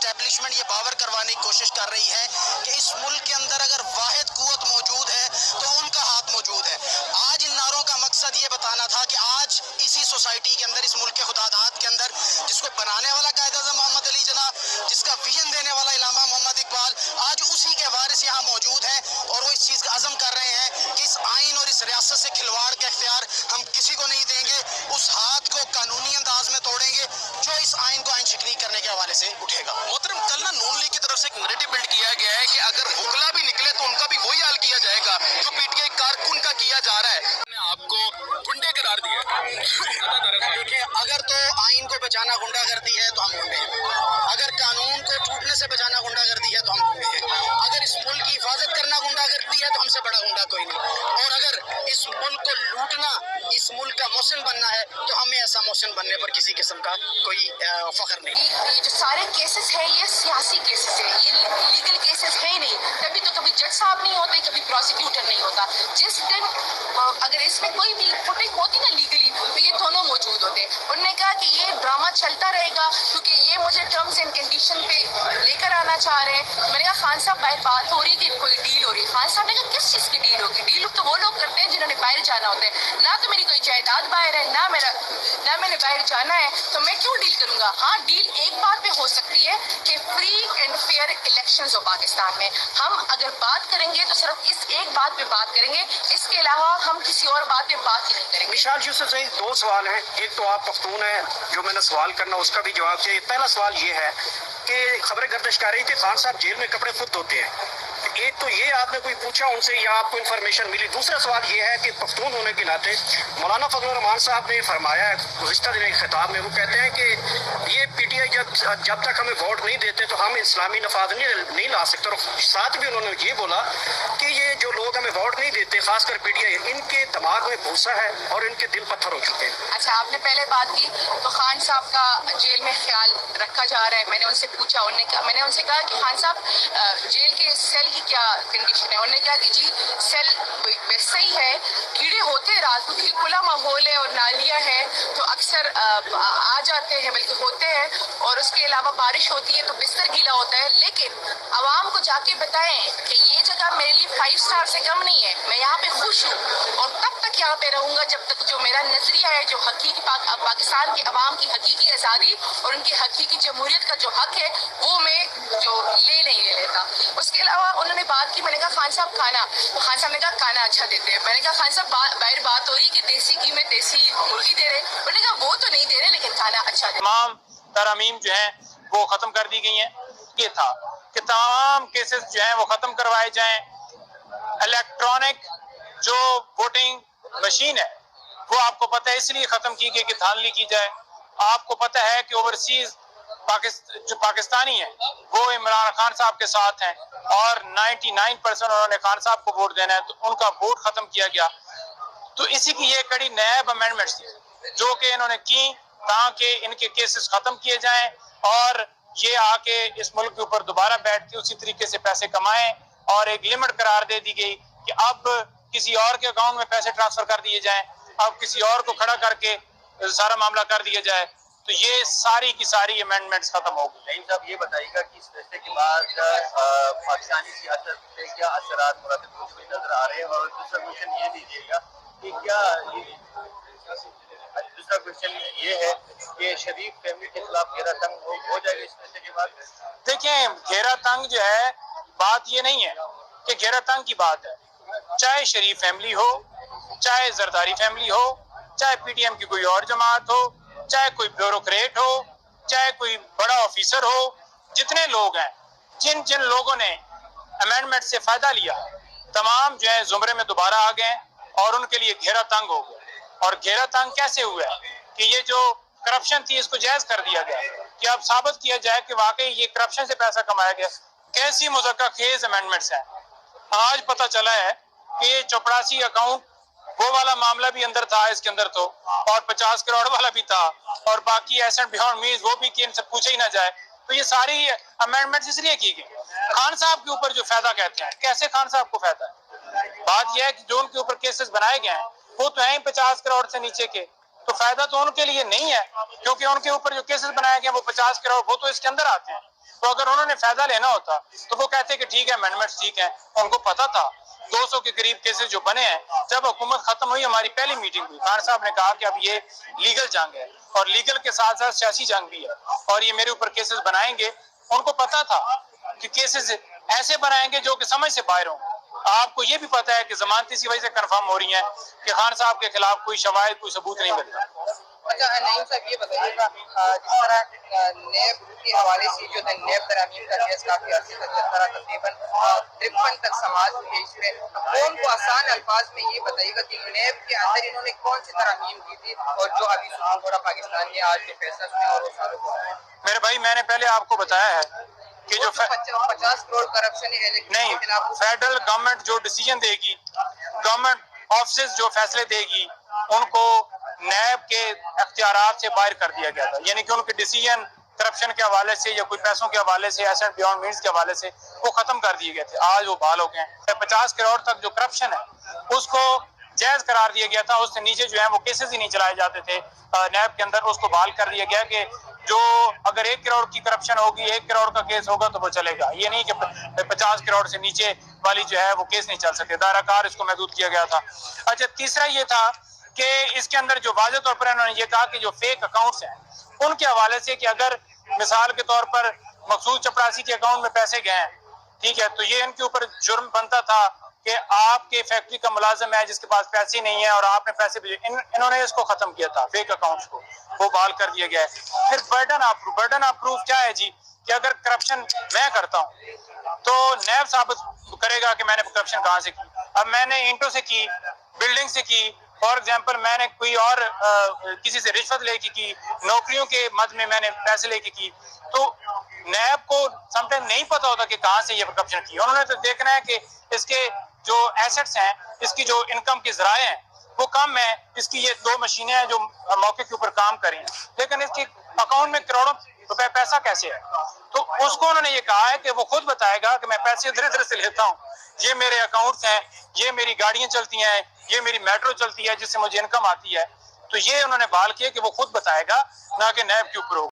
Establishment یہ باور کروانے کی کوشش کر رہی ہے کہ اس ملک کے اندر اگر واحد قوت موجود ہے تو وہ ان کا ہاتھ موجود ہے. آج ان نعروں کا مقصد یہ بتانا تھا کہ آج اسی سوسائٹی کے اندر، اس ملک کے خداداد کے اندر، جس کو بنانے والا قائد اعظم محمد علی جناح، جس کا ویژن دینے والا علامہ محمد اقبال، آج اسی کے وارث یہاں موجود ہیں اور وہ اس چیز کا عزم کر رہے ہیں کہ اس آئین اور اس ریاست سے کھلواڑ کا اختیار ہم کسی کو نہیں دیں گے. اس ہاتھ کو قانونی انداز میں توڑیں گے جو اس آئین کو آئین شکنی کرنے کے حوالے سے اٹھے گا. محترم، کل نا نون لیگ کی طرف سے ایک نیریٹو بلڈ کیا گیا ہے کہ اگر وکلا بھی نکلے تو ان کا بھی وہی حال کیا جائے گا جو پی ٹی آئی کارکن کا کیا جا رہا ہے. آپ کو گنڈے قرار دیا. دیکھیں، اگر تو آئین کو بچانا غنڈہ گردی ہے تو ہم گنڈے ہیں، اگر قانون کو ٹوٹنے سے بچانا غنڈہ گردی ہے تو ہم گنڈے ہیں، اگر اس ملک کی حفاظت کرنا غنڈہ گردی ہے تو ہم سے بڑا غنڈہ کوئی نہیں، اور اگر اس ملک کو لوٹنا اس ملک کا محسن بننا ہے تو ہمیں ایسا محسن بننے پر کسی قسم کا کوئی فخر نہیں. یہ جو سارے کیسز ہیں یہ سیاسی کیسز ہیں، یہ لیگل کیسز ہے ہی نہیں. تبھی تو کبھی جج صاحب نہیں ہوتے، کبھی پروسیکیوٹر نہیں ہوتا. جس دن اگر اس میں کوئی بھی فوٹنگ ہوتی نا لیگلی تو یہ دونوں موجود ہوتے. انہوں نے کہا کہ یہ ڈرامہ چلتا رہے گا کیونکہ یہ مجھے ٹرمز اینڈ کنڈیشن پہ لے کر آنا چاہ رہے ہیں. میں نے کہا خان صاحب باہر بات ہو رہی کہ کوئی ڈیل ہو رہی ہے. خان صاحب نے کہا کس چیز کی ڈیل ہوگی؟ ڈیل تو وہ لوگ کرتے ہیں جنہوں نے باہر جانا ہوتا ہے. نہ تو میری کوئی جائیداد باہر ہے، نہ میں نے باہر جانا ہے، تو میں کیوں ڈیل کروں گا؟ ہاں، ڈیل ایک بات پہ ہو سکتی ہے کہ فری اینڈ فیئر الیکشنز ہو پاکستان میں. ہم اگر بات کریں گے تو صرف اس ایک بات پہ بات کریں گے، اس کے علاوہ ہم کسی اور بات پہ بات ہی نہیں کریں گے. مشال یوسف سے دو سوال ہیں. ایک تو آپ پختون ہیں، جو میں نے سوال کرنا اس کا بھی جواب چاہیے. پہلا سوال یہ ہے کہ خبریں گردش کر رہی تھی خان صاحب جیل میں کپڑے خود دھوتے ہیں. ایک تو یہ آپ نے کوئی پوچھا ان سے یا آپ کو انفارمیشن ملی؟ دوسرا سوال یہ ہے کہ پختون ہونے کے ناطے مولانا فضل الرحمان صاحب نے فرمایا ہے گزشتہ دن ایک خطاب میں، وہ کہتے ہیں کہ یہ پی ٹی آئی جب تک ہمیں ووٹ نہیں دیتے تو ہم اسلامی نفاذ نہیں لا سکتے. اور ساتھ بھی انہوں نے یہ بولا کہ یہ جو لوگ ہمیں ووٹ نہیں دیتے، خاص کر پی ٹی آئی، ان کے دماغ میں بھوسا ہے اور ان کے دل پتھر ہو چکے ہیں. اچھا، آپ نے پہلے بات کی تو خان صاحب کا جیل میں خیال رکھا جا رہا ہے. میں نے ان سے پوچھا، میں نے ان سے کہا کہ خان صاحب جیل کے سیل کی کیا کنڈیشن ہے؟ انہوں نے کہا کہ جی سیل ویسے ہی ہے، کیڑے ہوتے ہیں رات کو کیونکہ کھلا ماحول ہے اور نالیاں ہیں تو اکثر آ جاتے ہیں، بلکہ ہوتے ہیں. اور اس کے علاوہ بارش ہوتی ہے تو بستر گیلا ہوتا ہے. لیکن عوام کو جا کے بتائیں کہ یہ جگہ میرے لیے 5 اسٹار سے کم نہیں ہے، میں یہاں پہ خوش ہوں اور تب تک یہاں پہ رہوں گا جب تک جو میرا نظریہ ہے، جو حقیقی پاکستان کے عوام کی حقیقی آزادی اور ان کی حقیقی جمہوریت کا جو حق ہے وہ میں جو نہیں لے لیتا. اس کے علاوہ انہوں نے بات کی، میں نے کہا خان صاحب کھانا، تو خان صاحب نے کہا کھانا اچھا دیتے ہیں. میں نے کہا خان صاحب باہر بات ہو رہی کہ دیسی گھی میں دیسی مرغی دے رہے، انہوں نے کہا وہ تو نہیں دے رہے لیکن کھانا اچھا دے. تمام ترامیم جو ہیں وہ ختم کر دی گئی ہیں. یہ تھا کہ تمام کیسز جو ہیں وہ ختم کروائے جائیں. الیکٹرانک جو ووٹنگ مشین ہے وہ آپ کو پتہ ہے اس لیے ختم کی گئی کہ دھاندلی کی جائے. آپ کو پتہ ہے کہ اوورسیز جو پاکستانی ہیں وہ عمران خان صاحب کے ساتھ ہیں اور 99% انہوں نے خان صاحب کو ووٹ دینا ہے، تو ان کا ووٹ ختم کیا گیا. تو اسی کی یہ کڑی نیب امینڈمنٹس تھی جو کہ انہوں نے کی تاکہ ان کے کیسز ختم کیے جائیں اور یہ آ کے اس ملک کے اوپر دوبارہ بیٹھ کے اسی طریقے سے پیسے کمائیں. اور ایک لمٹ قرار دے دی گئی کہ اب کسی اور کے اکاؤنٹ میں پیسے ٹرانسفر کر دیے جائیں، اب کسی اور کو کھڑا کر کے سارا معاملہ کر دیا جائے. تو یہ ساری کی ساری امینڈمنٹس ختم ہو گئی. نعیم صاحب، یہ بتائیے گا کہ اس فیصلے کے بعد پاکستانی سیاست پہ کیا اثرات مرتب ہوتے ہوئے نظر آ رہے ہیں؟ اور دوسرا کوشچن یہ دیجیے گا کہ کیا دوسرا کوشچن یہ ہے کہ شریف فیملی کے خلاف گھیرا تنگ ہو جائے گا اس فیصلے کے بعد؟ دیکھیں، گھیرا تنگ جو ہے، بات یہ نہیں ہے کہ گھیرا تنگ کی بات ہے. چاہے شریف فیملی ہو، چاہے زرداری فیملی ہو، چاہے پی ٹی ایم کی کوئی اور جماعت ہو، چاہے کوئی بیوروکریٹ ہو، چاہے کوئی بڑا آفیسر ہو، جتنے لوگ ہیں، جن لوگوں نے امینڈمنٹ سے فائدہ لیا، تمام جو ہے زمرے میں دوبارہ آ گئے اور ان کے لیے گھیرا تنگ ہو گیا. اور گھیرا تنگ کیسے ہوا ہے کہ یہ جو کرپشن تھی اس کو جائز کر دیا گیا کہ اب ثابت کیا جائے کہ واقعی یہ کرپشن سے پیسہ کمایا گیا. کیسی مذکر خیز امینڈمنٹس ہیں. آج پتہ چلا ہے کہ یہ 84 اکاؤنٹ وہ والا معاملہ بھی اندر تھا اس کے اندر تو، اور 50 کروڑ والا بھی تھا، اور باقی ایسے بیہانڈ مینز وہ بھی کہ ان سے پوچھا ہی نہ جائے. تو یہ ساری امینڈمنٹس اس لیے کی گئی. خان صاحب کے اوپر جو فائدہ کہتے ہیں، کیسے خان صاحب کو فائدہ ہے؟ بات یہ ہے کہ جو ان کے اوپر کیسز بنائے گئے ہیں وہ تو ہیں 50 کروڑ سے نیچے کے، تو فائدہ تو ان کے لیے نہیں ہے کیونکہ ان کے اوپر جو کیسز بنائے گئے ہیں وہ 50 کروڑ وہ تو اس کے اندر آتے ہیں. تو اگر انہوں نے فائدہ لینا ہوتا تو وہ کہتے کہ ٹھیک ہے امینڈمنٹس ٹھیک ہیں. ان کو پتا تھا 200 کے قریب کیسز جو بنے ہیں. جب حکومت ختم ہوئی ہماری پہلی میٹنگ ہوئی, خان صاحب نے کہا کہ اب یہ لیگل جنگ ہے اور لیگل کے ساتھ ساتھ سیاسی جنگ بھی ہے اور یہ میرے اوپر کیسز بنائیں گے. ان کو پتا تھا کہ کیسز ایسے بنائیں گے جو کہ سمجھ سے باہر ہوں. آپ کو یہ بھی پتا ہے کہ ضمانت اسی وجہ سے کنفرم ہو رہی ہیں کہ خان صاحب کے خلاف کوئی شواہد کوئی ثبوت نہیں ملتا. اچھا نعیم صاحب یہ بتائیے گا جس طرح نیب کے حوالے سے جو ہے نیب ترامیم کا کیس کافی عرصے تک چلتا رہا, تقریباً 53 تک سماعت ہوئی ہے. اس میں قوم کو آسان الفاظ میں یہ بتائیے گا کہ نیب کے اندر انہوں نے کون سی ترامیم کی تھی اور جو ابھی سپریم کورٹ پاکستان نے آج جو فیصلہ سنا اور وہ سارے کو میرے بھائی میں نے پہلے آپ کو بتایا ہے کہ جو 50 کروڑ کرپشن نہیں, فیڈرل گورنمنٹ جو ڈیسیجن دے گی, گورنمنٹ آفیسز جو فیصلے دے گی, ان کو نیب کے اختیارات سے باہر کر دیا گیا تھا. یعنی کہ ان کے ڈیسیجن کرپشن کے حوالے سے یا کوئی پیسوں کے حوالے سے ایسٹ بیونڈ مینس کے حوالے سے وہ ختم کر دیے گئے تھے. آج وہ بحال ہو گئے ہیں. 50 کروڑ تک جو کرپشن ہے اس کو جائز قرار دیا گیا تھا. اس سے نیچے جو ہے وہ کیسز ہی نہیں چلائے جاتے تھے نیب کے اندر, اس کو بحال کر دیا گیا کہ جو اگر 1 کروڑ کی کرپشن ہوگی 1 کروڑ کا کیس ہوگا تو وہ چلے گا. یہ نہیں کہ 50 کروڑ سے نیچے والی جو ہے وہ کیس نہیں چل سکتے. دائرہ کار اس کو محدود کیا گیا تھا. اچھا تیسرا یہ تھا کہ اس کے اندر جو واضح طور پر انہوں نے یہ کہا کہ جو فیک اکاؤنٹس ہیں ان کے حوالے سے کہ اگر مثال کے طور پر مقصود چپڑاسی کے اکاؤنٹ میں پیسے گئے ہیں, ٹھیک ہے, تو یہ ان کے اوپر جرم بنتا تھا کہ آپ کے فیکٹری کا ملازم ہے جس کے پاس پیسے نہیں ہیں اور آپ نے پیسے بھیجے. انہوں نے اس کو ختم کیا تھا, فیک اکاؤنٹس کو وہ بحال کر دیا گیا ہے. پھر برڈن آف پروف کیا ہے جی, کہ اگر کرپشن میں کرتا ہوں تو نیب ثابت کرے گا کہ میں نے کرپشن کہاں سے کی. اب میں نے اینٹوں سے کی, بلڈنگ سے کی, فار ایگزامپل میں نے کوئی اور کسی سے رشوت لے کے کی, نوکریوں کے مد میں نے پیسے لے کے کی, تو نیب کو سم ٹائم نہیں پتا ہوتا کہ کہاں سے یہ کرپشن کی. انہوں نے تو دیکھنا ہے کہ اس کے جو ایسٹس ہیں, اس کی جو انکم کے ذرائع ہیں وہ کم ہے, اس کی یہ 2 مشینیں ہیں جو موقع کے اوپر کام کریں, لیکن اس کے اکاؤنٹ میں کروڑوں روپے پیسہ کیسے ہے. تو اس کو انہوں نے یہ کہا ہے کہ وہ خود بتائے گا کہ میں پیسے ادھر ادھر سے لیتا ہوں, یہ میرے اکاؤنٹس ہیں, یہ میری گاڑیاں چلتی ہیں, یہ میری میٹرو چلتی ہے جس سے مجھے انکم آتی ہے. تو یہ انہوں نے بحال کیا کہ وہ خود بتائے گا, نہ کہ نیب کے اوپر ہوگا.